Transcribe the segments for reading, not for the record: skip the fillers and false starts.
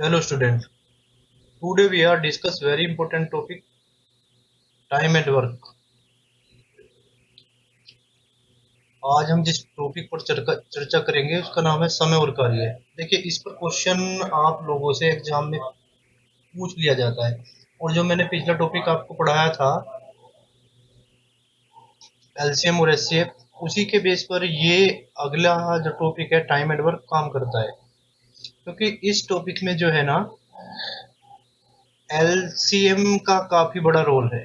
Hello student. Today we are discuss very important topic time and work. आज हम जिस topic पर चर्चा करेंगे उसका नाम है समय और कार्य। देखिए इस पर क्वेश्चन आप लोगों से एग्जाम में पूछ लिया जाता है और जो मैंने पिछला टॉपिक आपको पढ़ाया था एलसीएम और एचसीएफ उसी के बेस पर ये अगला जो टॉपिक है टाइम एंड वर्क काम करता है क्योंकि इस टॉपिक में जो है ना एलसीएम का काफी बड़ा रोल है।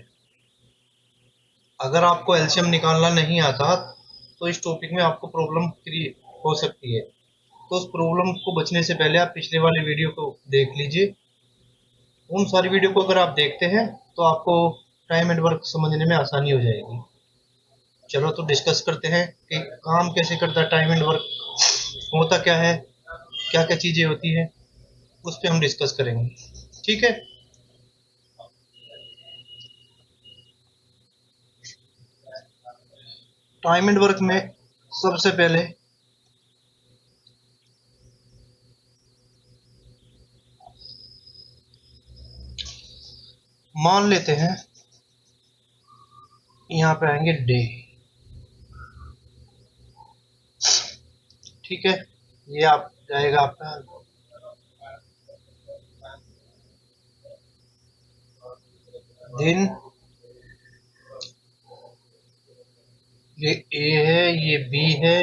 अगर आपको एलसीएम निकालना नहीं आता तो इस टॉपिक में आपको प्रॉब्लम क्रिएट हो सकती है। तो उस प्रॉब्लम को बचने से पहले आप पिछले वाले वीडियो को देख लीजिए। उन सारी वीडियो को अगर आप देखते हैं तो आपको टाइम एंड वर्क समझने में आसानी हो जाएगी। चलो तो डिस्कस करते हैं कि काम कैसे करता है टाइम एंड वर्क, होता क्या है, क्या क्या चीजें होती है, उस पर हम डिस्कस करेंगे। ठीक है। टाइम एंड वर्क में सबसे पहले मान लेते हैं यहाँ पे आएंगे डे। ठीक है, ये आप जाएगा आपका दिन, ये ए है, ये बी है,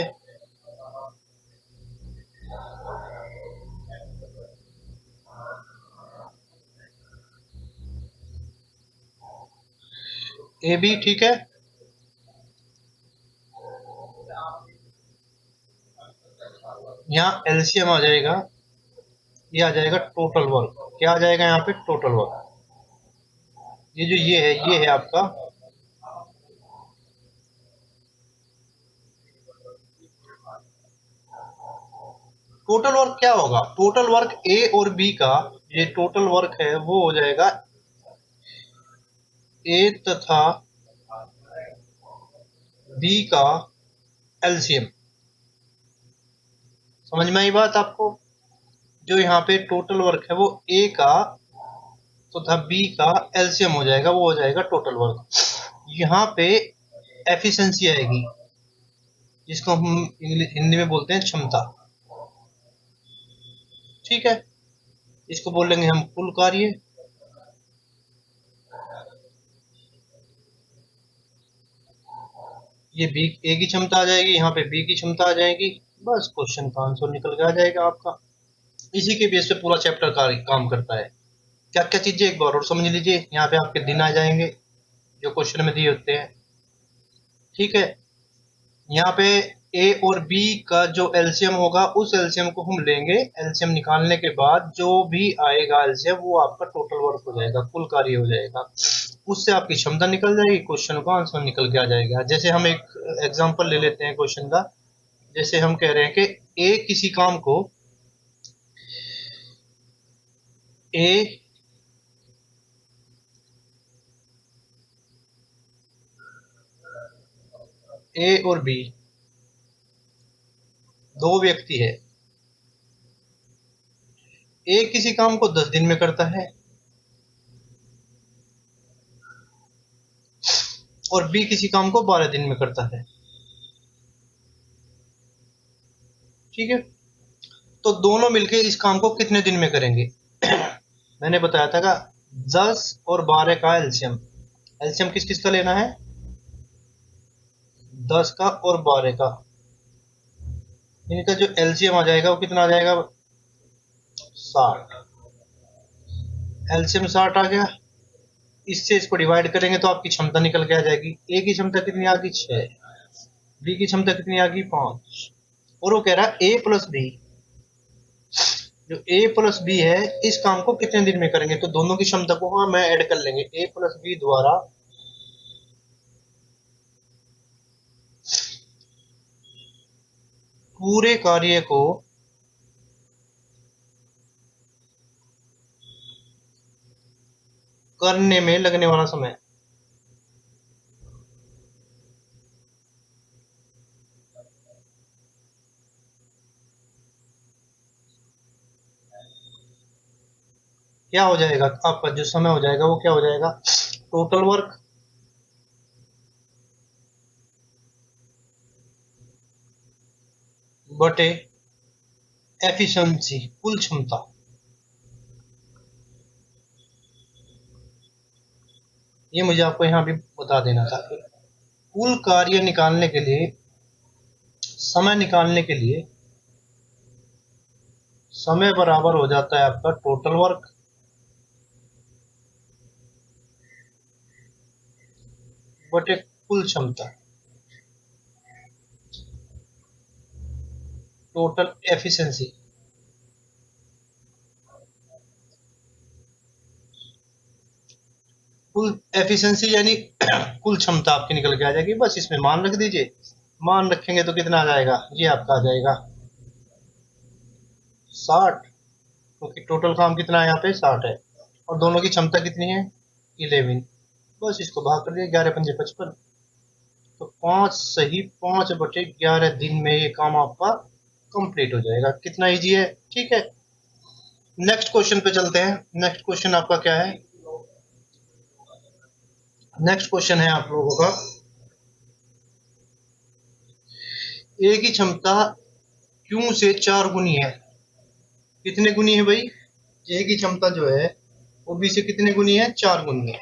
ए बी। ठीक है, यहाँ एलसीएम आ जाएगा, ये आ जाएगा टोटल वर्क। क्या आ जाएगा यहाँ पे? Total work. ये जो ये है आपका टोटल वर्क। क्या होगा टोटल वर्क? ए और बी का ये टोटल वर्क है वो हो जाएगा ए तथा बी का एलसीएम। समझ में आई बात आपको? जो यहाँ पे टोटल वर्क है वो ए का तथा बी का एलसीएम हो जाएगा, वो हो जाएगा टोटल वर्क। यहाँ पे एफिशिएंसी आएगी जिसको हम हिंदी में बोलते हैं क्षमता। ठीक है, इसको बोलेंगे हम कुल कार्य। ये बी ए की क्षमता आ जाएगी, यहाँ पे बी की क्षमता आ जाएगी। बस क्वेश्चन का आंसर निकल के आ जाएगा आपका। इसी के बेस पे पूरा चैप्टर का काम करता है। क्या क्या चीजें एक बार और समझ लीजिए। यहाँ पे आपके दिन आ जाएंगे जो क्वेश्चन में दिए होते हैं। ठीक है, यहाँ पे ए और बी का जो एलसीएम होगा उस एलसीएम को हम लेंगे। एलसीएम निकालने के बाद जो भी आएगा एलसीएम वो आपका टोटल वर्क हो जाएगा, कुल कार्य हो जाएगा। उससे आपकी क्षमता निकल जाएगी, क्वेश्चन का आंसर निकल के आ जाएगा। जैसे हम एक एग्जांपल ले लेते हैं क्वेश्चन का। जैसे हम कह रहे हैं कि ए किसी काम को ए ए और बी दो व्यक्ति है। ए किसी काम को 10 दिन में करता है और बी किसी काम को 12 दिन में करता है। ठीक है, तो दोनों मिलके इस काम को कितने दिन में करेंगे? मैंने बताया था का 10 और 12 का एलसीएम। एलसीएम किस किस का लेना है? 10 का और 12 का। इनका जो एलसीएम आ जाएगा वो कितना आ जाएगा? 60। एलसीएम 60 आ गया। इससे इसको डिवाइड करेंगे तो आपकी क्षमता निकल के आ जाएगी। ए की क्षमता कितनी आ गई? 6। बी की क्षमता कितनी आ गई? 5। और वो कह रहा है ए प्लस बी। जो ए प्लस बी है इस काम को कितने दिन में करेंगे? तो दोनों की क्षमता को हम ऐड कर लेंगे। ए प्लस बी द्वारा पूरे कार्य को करने में लगने वाला समय। क्या हो जाएगा आपका जो समय हो जाएगा वो क्या हो जाएगा, टोटल वर्क बटे एफिशिएंसी, कुल क्षमता। ये मुझे आपको यहाँ भी बता देना था कि कुल कार्य निकालने के लिए, समय निकालने के लिए, समय बराबर हो जाता है आपका टोटल वर्क बटे कुल क्षमता, टोटल एफिशिएंसी। कुल एफिशिएंसी यानी कुल क्षमता आपकी निकल के आ जाएगी। बस इसमें मान रख दीजिए, मान रखेंगे तो कितना आ जाएगा, ये आपका आ जाएगा 60, क्योंकि टोटल काम कितना है यहाँ पे 60 है, और दोनों की क्षमता कितनी है 11। बस इसको भाग कर दिया, 11 पंजे 55, तो 5 सही 5/11 दिन में ये काम आपका कंप्लीट हो जाएगा। कितना इजी है, ठीक है। नेक्स्ट क्वेश्चन पे चलते हैं। नेक्स्ट क्वेश्चन आपका क्या है, नेक्स्ट क्वेश्चन है आप लोगों का, ए की क्षमता क्यू से 4 गुनी है। कितने गुनी है भाई, ए की क्षमता जो है वो बी से कितने गुनी है, 4 गुनी है,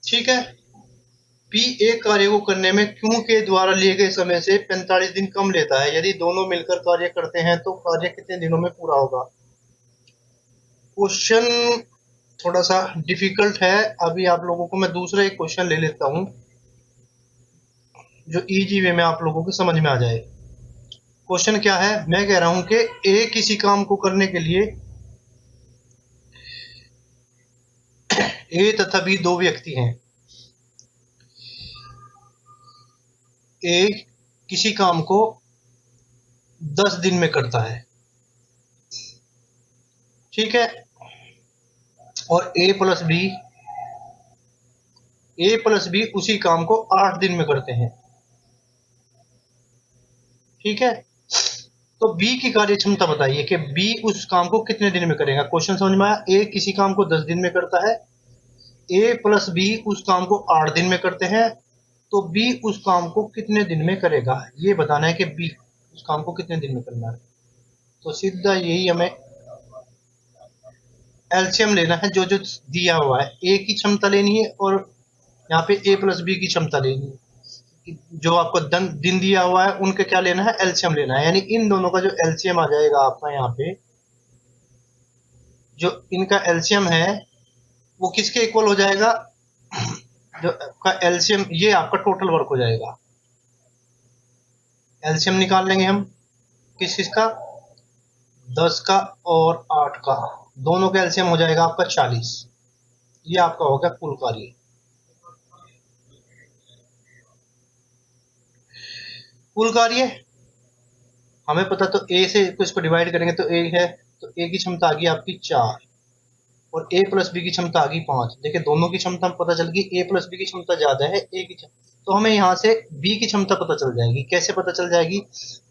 ठीक है। पी एक कार्य को करने में क्यू के द्वारा लिए गए समय से 45 दिन कम लेता है। यदि दोनों मिलकर कार्य करते हैं तो कार्य कितने दिनों में पूरा होगा। क्वेश्चन थोड़ा सा डिफिकल्ट है। अभी आप लोगों को मैं दूसरा एक क्वेश्चन ले लेता हूं जो इजी वे में आप लोगों को समझ में आ जाए। क्वेश्चन क्या है, मैं कह रहा हूं कि ए किसी काम को करने के लिए, ए तथा बी दो व्यक्ति हैं। ए किसी काम को 10 दिन में करता है, ठीक है, और ए प्लस बी उसी काम को 8 दिन में करते हैं, ठीक है। तो बी की कार्य क्षमता बताइए कि बी उस काम को कितने दिन में करेगा। क्वेश्चन समझ में आया, ए किसी काम को 10 दिन में करता है, ए प्लस बी उस काम को 8 दिन में करते हैं, तो बी उस काम को कितने दिन में करेगा, ये बताना है कि बी उस काम को कितने दिन में करना है। तो सीधा यही हमें एलसीएम लेना है, जो जो दिया हुआ है, ए की क्षमता लेनी है और यहाँ पे ए प्लस बी की क्षमता लेनी है। जो आपको दिन दिया हुआ है उनके क्या लेना है, एलसीएम लेना है। यानी इन दोनों का जो एलसीएम आ जाएगा आपका यहाँ पे, जो इनका एलसीएम है वो किसके इक्वल हो जाएगा, जो आपका एलसीएम, ये आपका टोटल वर्क हो जाएगा। एलसीएम निकाल लेंगे हम किस चीज का, 10 का और 8 का, दोनों का एलसीएम हो जाएगा आपका 40। ये आपका हो गया कुल कार्य। कुल कार्य हमें पता, तो ए से इसको डिवाइड करेंगे तो ए है, तो ए की क्षमता आ गई आपकी 4 और ए प्लस बी की क्षमता आ गई 5। देखिए दोनों की क्षमता पता चल गई, ए प्लस बी की क्षमता ज्यादा है ए की क्षमता, तो हमें यहाँ से बी की क्षमता पता चल जाएगी। कैसे पता चल जाएगी,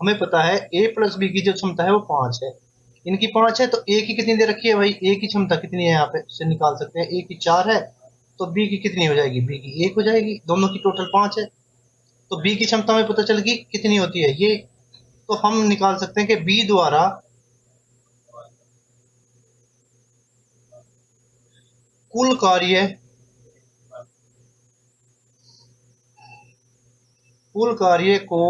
हमें पता है ए प्लस बी की जो क्षमता है वो 5 है, इनकी 5 है, तो ए की कितनी दे रखी है भाई, ए की क्षमता कितनी है यहाँ पे से निकाल सकते हैं, ए की 4 है, तो बी की कितनी हो जाएगी, बी की 1 हो जाएगी, दोनों की टोटल 5 है, तो बी की क्षमता हमें पता चल गई कितनी होती है ये। तो हम निकाल सकते हैं कि बी द्वारा कुल कार्य, कुल कार्य को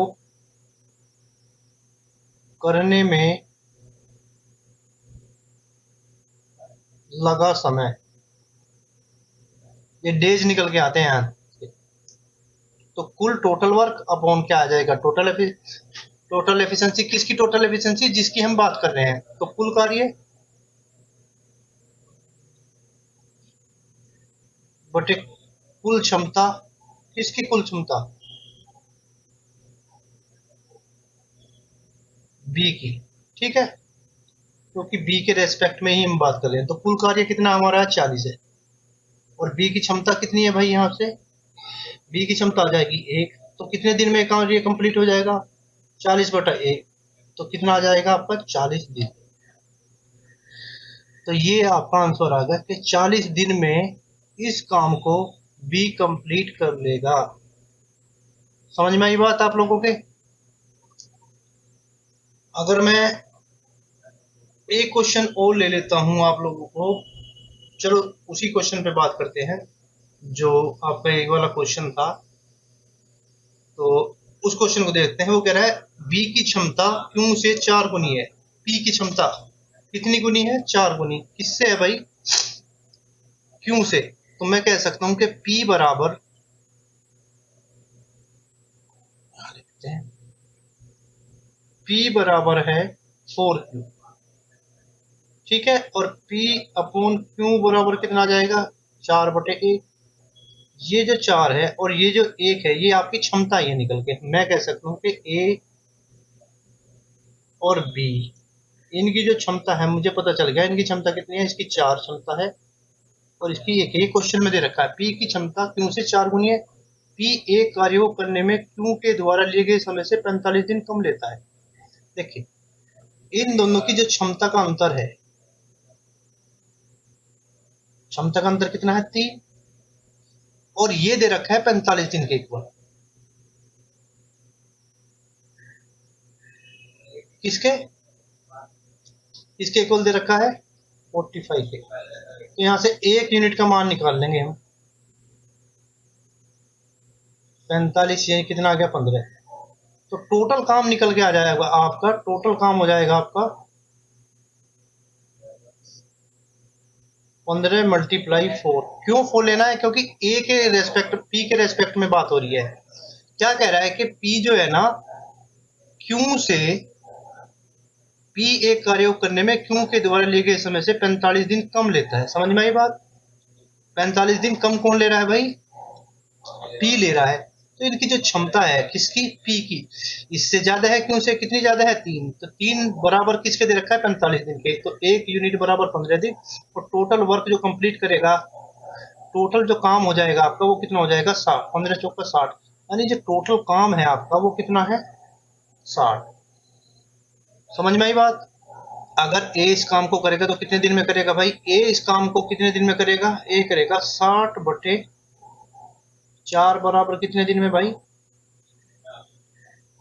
करने में लगा समय, ये डेज निकल के आते हैं यहाँ, तो कुल टोटल वर्क अपॉन क्या आ जाएगा, टोटल एफिशिएंसी। किसकी टोटल एफिशिएंसी, जिसकी हम बात कर रहे हैं, तो कुल कार्य बटे कुल क्षमता, किसकी कुल क्षमता, बी की, ठीक है, क्योंकि बी के रेस्पेक्ट में ही हम बात कर रहे हैं। तो कुल कार्य कितना हमारा 40 है, और बी की क्षमता कितनी है भाई, यहाँ से बी की क्षमता आ जाएगी 1, तो कितने दिन में कार्य कंप्लीट हो जाएगा, 40/1, तो कितना आ जाएगा आपका 40 दिन। तो ये आपका आंसर आ गया कि 40 दिन में इस काम को बी कंप्लीट कर लेगा। समझ में आई बात आप लोगों के? अगर मैं एक क्वेश्चन और ले लेता हूं आप लोगों को, चलो उसी क्वेश्चन पे बात करते हैं जो आपका एक वाला क्वेश्चन था। तो उस क्वेश्चन को देखते हैं। वो कह रहा है बी की क्षमता क्यू से 4 गुनी है। पी की क्षमता कितनी गुनी है? 4 गुनी। किससे है भाई? क्यू से। तो मैं कह सकता हूं कि पी बराबर, पी बराबर है 4Q, ठीक है। और P अपॉन Q बराबर कितना आ जाएगा? 4/1। ये जो 4 है और ये जो 1 है, ये आपकी क्षमता है निकल के। मैं कह सकता हूँ कि A और B, इनकी जो क्षमता है मुझे पता चल गया इनकी क्षमता कितनी है। इसकी 4 क्षमता है और इसकी 1 है। ये क्वेश्चन में दे रखा है P की क्षमता Q से 4 गुनी है। P एक कार्य को करने में Q के द्वारा लिए गए समय से 45 दिन कम लेता है। देखिए इन दोनों की जो क्षमता का अंतर है, क्षमता का अंतर कितना है? 3। और ये दे रखा है 45 दिन के इक्वल। किसके? इसके इक्वल दे रखा है 45 के। तो यहां से 1 यूनिट का मान निकाल लेंगे हम। 45 ये कितना आ गया? 15। तो टोटल काम निकल के आ जाएगा आपका, टोटल काम हो जाएगा आपका 15 मल्टीप्लाई 4। क्यों 4 लेना है? क्योंकि ए के रेस्पेक्ट, पी के रेस्पेक्ट में बात हो रही है। क्या कह रहा है कि पी जो है ना, क्यू से, पी एक कार्य को करने में क्यू के द्वारा लिए गए समय से 45 दिन कम लेता है। समझ में आई बात? 45 दिन कम कौन ले रहा है भाई? पी ले रहा है। तो इनकी जो क्षमता है किसकी? पी की, इससे ज्यादा है क्यों से? कितनी ज्यादा है? 3। तो 3 बराबर किसके दे रखा है? 45 दिन के। तो 1 यूनिट बराबर 15 दिन। और टोटल वर्क जो कंप्लीट करेगा, टोटल जो काम हो जाएगा आपका वो कितना हो जाएगा? 60। 15 चौका 60, यानी जो टोटल काम है आपका वो कितना है? 60। समझ में आई बात? अगर ए इस काम को करेगा तो कितने दिन में करेगा भाई? ए इस काम को कितने दिन में करेगा? ए करेगा 60/4 बराबर कितने दिन में भाई?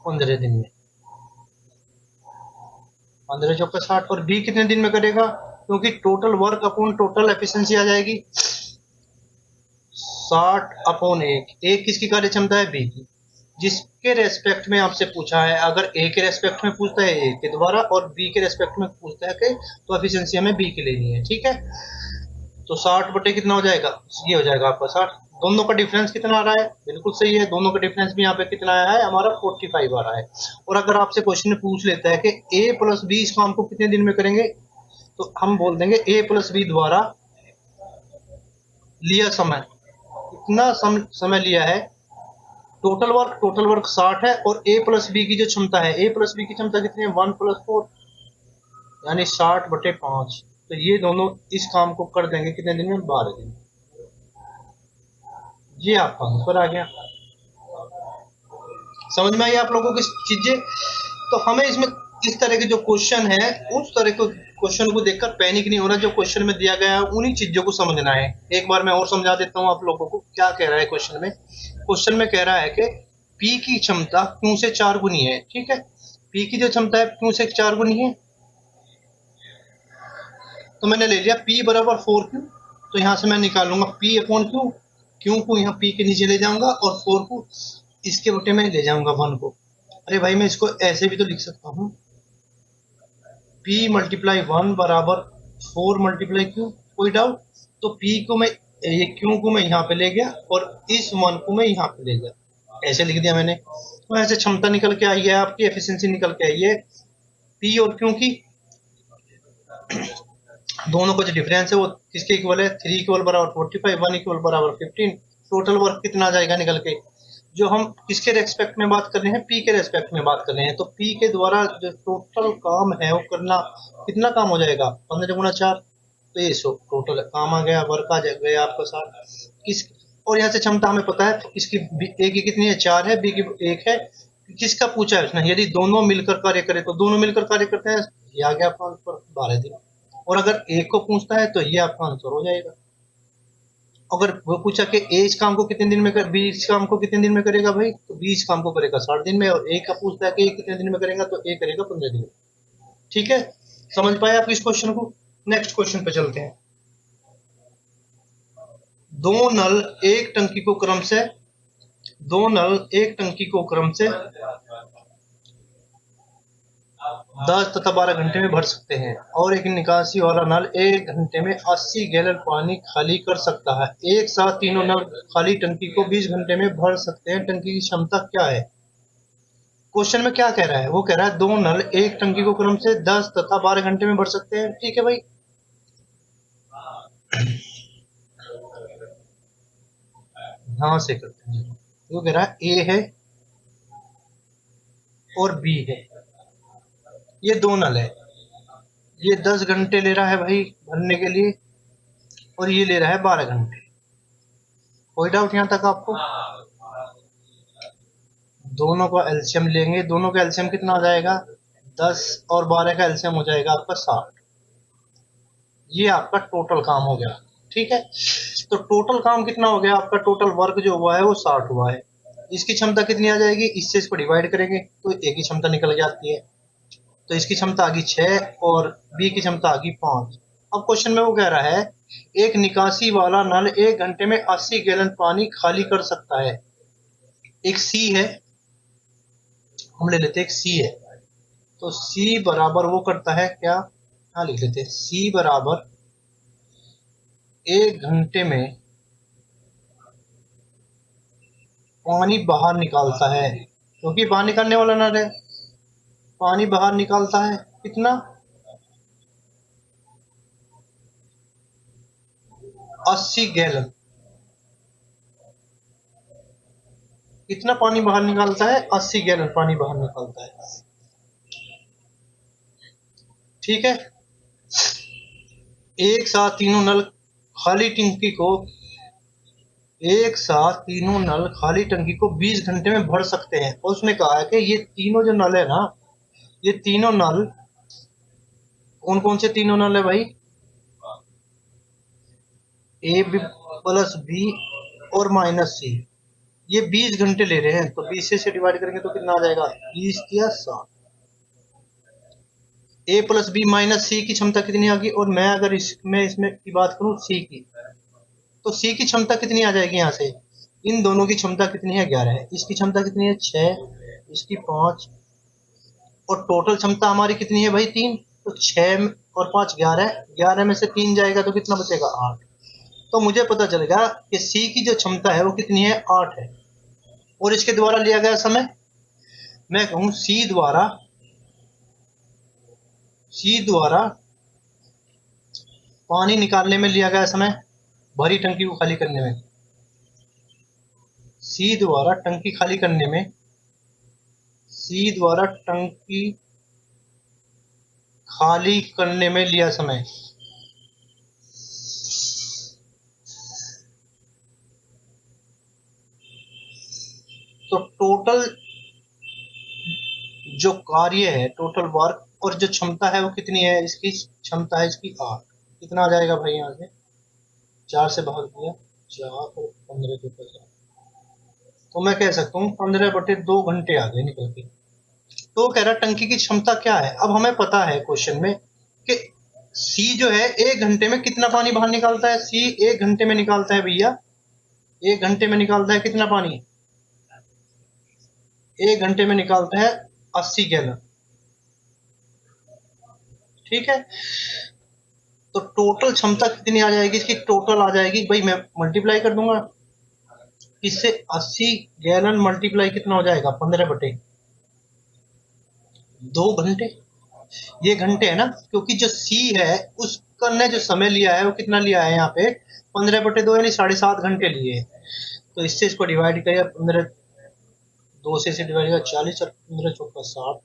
15 दिन में। 15 चौका 60। और बी कितने दिन में करेगा? क्योंकि total work upon total efficiency आ जाएगी 60/1। एक किसकी कार्य क्षमता है? बी की। जिसके रेस्पेक्ट में आपसे पूछा है, अगर ए के रेस्पेक्ट में पूछता है ए के द्वारा और बी के रेस्पेक्ट में पूछता है कि, तो एफिशिएंसी हमें बी की लेनी है, ठीक है। तो 60 कितना हो जाएगा? ये हो जाएगा आपका 60। दोनों का डिफरेंस कितना आ रहा है? बिल्कुल सही है, दोनों का डिफरेंस भी यहाँ पे कितना आया है? हमारा 45 आ रहा है। और अगर आपसे क्वेश्चन पूछ लेता है कि ए प्लस बी इस काम को कितने दिन में करेंगे, तो हम बोल देंगे ए प्लस बी द्वारा लिया समय, इतना समय लिया है। टोटल वर्क 60 है और ए प्लस बी की जो क्षमता है, ए प्लस बी की क्षमता कितनी है? 1+4, यानी 60/5। तो ये दोनों इस काम को कर देंगे कितने दिन में? 12 दिन। ये आपका आंसर आ गया। समझ में आई आप लोगों की चीजें? तो हमें इसमें इस तरह के जो क्वेश्चन है, उस तरह के क्वेश्चन को देखकर पैनिक नहीं होना। जो क्वेश्चन में दिया गया है उन्हीं चीजों को समझना है। एक बार मैं और समझा देता हूँ आप लोगों को क्या कह रहा है क्वेश्चन में। क्वेश्चन में कह रहा है कि पी की क्षमता क्यू से 4 गुनी है, ठीक है। पी की जो क्षमता है क्यू से 4 गुनी है, तो मैंने ले लिया P बराबर 4Q। तो यहां से मैं निकालूंगा P अपॉन Q। Q को यहाँ P के नीचे ले जाऊंगा और 4 को इसके बटे में ले जाऊंगा 1 को। अरे भाई मैं इसको ऐसे भी तो लिख सकता हूँ, P मल्टीप्लाई 1 बराबर 4 मल्टीप्लाई Q। कोई डाउट? तो P को मैं, ये Q को मैं यहाँ पे ले गया और इस 1 को मैं यहाँ पे ले गया, ऐसे लिख दिया मैंने। तो ऐसे क्षमता निकल के आई है आपकी, एफिशिएंसी निकल के आई है P और Q की। दोनों का जो डिफरेंस है वो किसके इक्वल है? 3 इक्वल बराबर 45, 1 इक्वल बराबर 15। टोटल वर्क कितना आ जाएगा निकल के? जो हम किसके रेस्पेक्ट में बात कर रहे हैं? पी के रेस्पेक्ट में बात कर रहे हैं। तो पी के द्वारा जो टोटल काम है वो करना, कितना काम हो जाएगा? 15 गुना 4। तो ये टोटल काम आ गया, वर्क आ गया आपका 60। किस, और यहाँ से क्षमता हमें पता है इसकी, ए की कितनी है? 4 है, बी की 1 है। किसका पूछा है उसने? यदि दोनों मिलकर कार्य करे तो दोनों मिलकर कार्य करते हैं। ये आ गया आपका आंसर 12 दिन। और अगर एक को पूछता है तो ये आपका आंसर हो जाएगा। अगर वो पूछा कि ए इस काम को कितने दिन में कर, बी इस काम को कितने दिन में करेगा भाई, तो बी इस काम को करेगा 60 दिन में, और ए का पूछता है कि ए कितने दिन में करेगा, तो ए करेगा 15 दिन में। ठीक है, समझ पाए आप इस क्वेश्चन को? नेक्स्ट क्वेश्चन पे चलते हैं। दो नल एक टंकी को क्रम से दो नल एक टंकी को क्रम से 10 तथा 12 घंटे में भर सकते हैं, और एक निकासी वाला नल 1 घंटे में 80 गैलन पानी खाली कर सकता है। एक साथ तीनों नल खाली टंकी को 20 घंटे में भर सकते हैं। टंकी की क्षमता क्या है? क्वेश्चन में क्या कह रहा है? वो कह रहा है दो नल एक टंकी को क्रम से 10 तथा 12 घंटे में भर सकते हैं। ठीक है भाई, हाँ से करते हैं। वो कह रहा है ए है और बी है, ये दो नल है, ये 10 घंटे ले रहा है भाई भरने के लिए, और ये ले रहा है 12 घंटे। कोई डाउट यहाँ तक आपको? दोनों का एलसीएम लेंगे, दोनों का एलसीएम कितना आ जाएगा? 10 और 12 का एलसीएम हो जाएगा आपका 60। ये आपका टोटल काम हो गया। ठीक है, तो टोटल काम कितना हो गया आपका? टोटल वर्क जो हुआ है वो 60 हुआ है। इसकी क्षमता कितनी आ जाएगी? इससे इसको डिवाइड करेंगे तो ए की क्षमता निकल जाती है, तो इसकी क्षमता आ गई 6 और बी की क्षमता आ गई 5। अब क्वेश्चन में वो कह रहा है एक निकासी वाला नल 1 घंटे में 80 गैलन पानी खाली कर सकता है। एक सी है, हम ले लेते हैं एक सी है, तो सी बराबर वो करता है क्या? हाँ लिख लेते हैं, सी बराबर 1 घंटे में पानी बाहर निकालता है, क्योंकि बाहर निकालने वाला नल है, पानी बाहर निकालता है कितना? 80 गैलन। कितना पानी बाहर निकालता है? 80 गैलन पानी बाहर निकालता है। ठीक है, एक साथ तीनों नल खाली टंकी को एक साथ तीनों नल खाली टंकी को 20 घंटे में भर सकते हैं। और उसने कहा है कि ये तीनों जो नल है ना, ये तीनों नल कौन कौन से तीनों नल है भाई? ए बी प्लस बी और माइनस सी, ये 20 घंटे ले रहे हैं, तो 20 से डिवाइड करेंगे तो कितना आ जाएगा? 20 या 60। ए प्लस बी माइनस सी की क्षमता कितनी आ गई? और मैं अगर इसमें की बात करूं सी की, तो सी की क्षमता कितनी आ जाएगी? यहाँ से इन दोनों की क्षमता कितनी है? 11 है। इसकी क्षमता कितनी है? 6, इसकी 5, और टोटल क्षमता हमारी कितनी है भाई? 3। तो 6 और 5 11, 11 में से 3 जाएगा तो कितना बचेगा? 8। तो मुझे पता चलेगा कि सी की जो क्षमता है वो कितनी है? 8 है। और इसके द्वारा लिया गया समय, मैं कहूं सी द्वारा पानी निकालने में लिया गया समय, भरी टंकी को खाली करने में, सी द्वारा टंकी खाली करने में, सी द्वारा टंकी खाली करने में लिया समय, तो टोटल जो कार्य है, टोटल वर्क और जो क्षमता है वो कितनी है? इसकी क्षमता है इसकी 8। कितना आ जाएगा भाई? यहाँ से 4 से भाग दिया, 4 और 15 के 50, तो मैं कह सकता हूँ 15/2 घंटे आ गए निकल के। तो कह रहा टंकी की क्षमता क्या है? अब हमें पता है क्वेश्चन में कि सी जो है 1 घंटे में कितना पानी बाहर निकालता है? सी 1 घंटे में निकालता है भैया, 1 घंटे में निकालता है कितना पानी? 1 घंटे में निकालता है 80 गैलन। ठीक है, तो टोटल क्षमता कितनी आ जाएगी? इसकी टोटल आ जाएगी भाई, मैं मल्टीप्लाई कर दूंगा इससे, 80 गैलन मल्टीप्लाई कितना हो जाएगा? 15/2 घंटे। ये घंटे है ना, क्योंकि जो सी है उसका ने जो समय लिया है वो कितना लिया है? यहाँ पे 15/2 यानी 7.5 घंटे लिए। तो इससे इसको डिवाइड करिए, 15 2 से डिवाइड किया 40 और 15 चौका 60,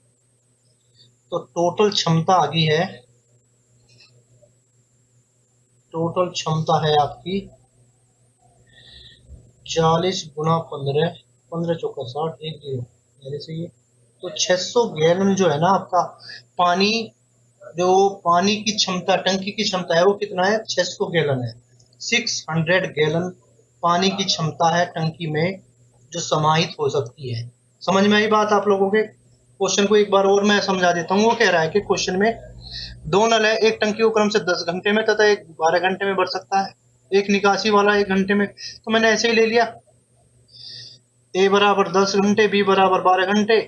तो टोटल क्षमता आ गई है, टोटल क्षमता है आपकी 40 गुना 15, 15 चौका 60, 1 0 मेरे से ये, तो 600 गैलन जो है ना आपका पानी जो पानी की क्षमता, टंकी की क्षमता है वो कितना है, 600 गैलन है। 600 गैलन पानी की क्षमता है टंकी में जो समाहित हो सकती है। समझ में आई बात आप लोगों के? क्वेश्चन को एक बार और मैं समझा देता हूँ। वो कह रहा है कि क्वेश्चन में दो नल है, एक टंकी को क्रम से 10 घंटे में तथा एक 12 घंटे में भर सकता है, एक निकासी वाला 1 घंटे में। तो मैंने ऐसे ही ले लिया, ए बराबर 10 घंटे, बी बराबर 12 घंटे,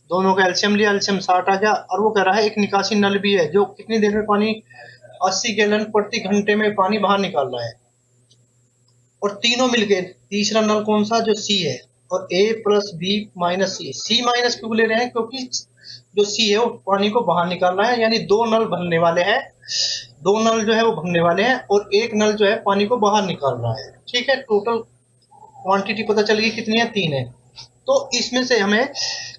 दोनों का एलसीएम लिया, एलसीएम 60 आ गया। और वो कह रहा है एक निकासी नल भी है जो कितनी देर में पानी 80 गैलन प्रति घंटे में पानी बाहर निकाल रहा है। और तीनों मिलके तीसरा नल कौन सा, जो सी है। और ए प्लस बी माइनस सी, सी माइनस क्यों ले रहे हैं, क्योंकि जो सी है वो पानी को बाहर निकाल रहा है, यानी दो नल भरने वाले हैं, दो नल जो है वो भरने वाले हैं और एक नल जो है पानी को बाहर निकाल रहा है। ठीक है, टोटल क्वांटिटी पता चल गई कितनी है, 3 है। तो इसमें से हमें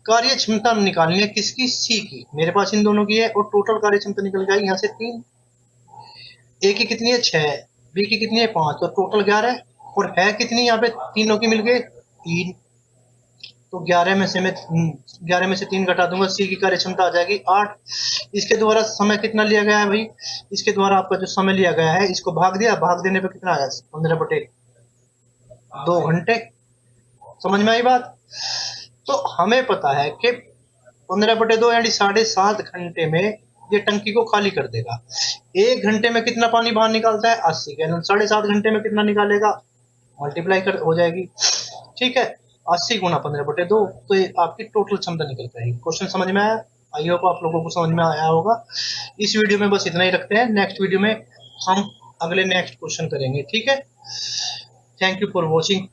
कार्य क्षमता निकालनी है किसकी, सी की। मेरे पास इन दोनों की है और टोटल कार्य क्षमता निकल जाएगी यहाँ से 3। ए की कितनी है, 6, बी की कितनी है, 5, तो टोटल 11। और है कितनी यहाँ पे, तीनों की मिलके 3। तो 11 में से 3 घटा दूंगा, सी की कार्य क्षमता आ जाएगी 8। इसके द्वारा समय कितना लिया गया है भाई, इसके द्वारा आपका जो समय लिया गया है, इसको भाग दिया, भाग देने पे कितना आया, 15/2 घंटे। समझ में आई बात? तो हमें पता है कि 15/2 यानी 7.5 घंटे में ये टंकी को खाली कर देगा। 1 घंटे में कितना पानी बाहर निकालता है, 80 गैलन। 7.5 घंटे में कितना निकालेगा, मल्टीप्लाई कर हो जाएगी। ठीक है, 80 गुना 15/2, तो ये आपकी टोटल क्षमता निकल जाएगी। क्वेश्चन समझ में आया? आई होप आप लोगों को समझ में आया होगा। इस वीडियो में बस इतना ही रखते हैं, नेक्स्ट वीडियो में हम अगले नेक्स्ट क्वेश्चन करेंगे। ठीक है, थैंक यू फॉर वॉचिंग।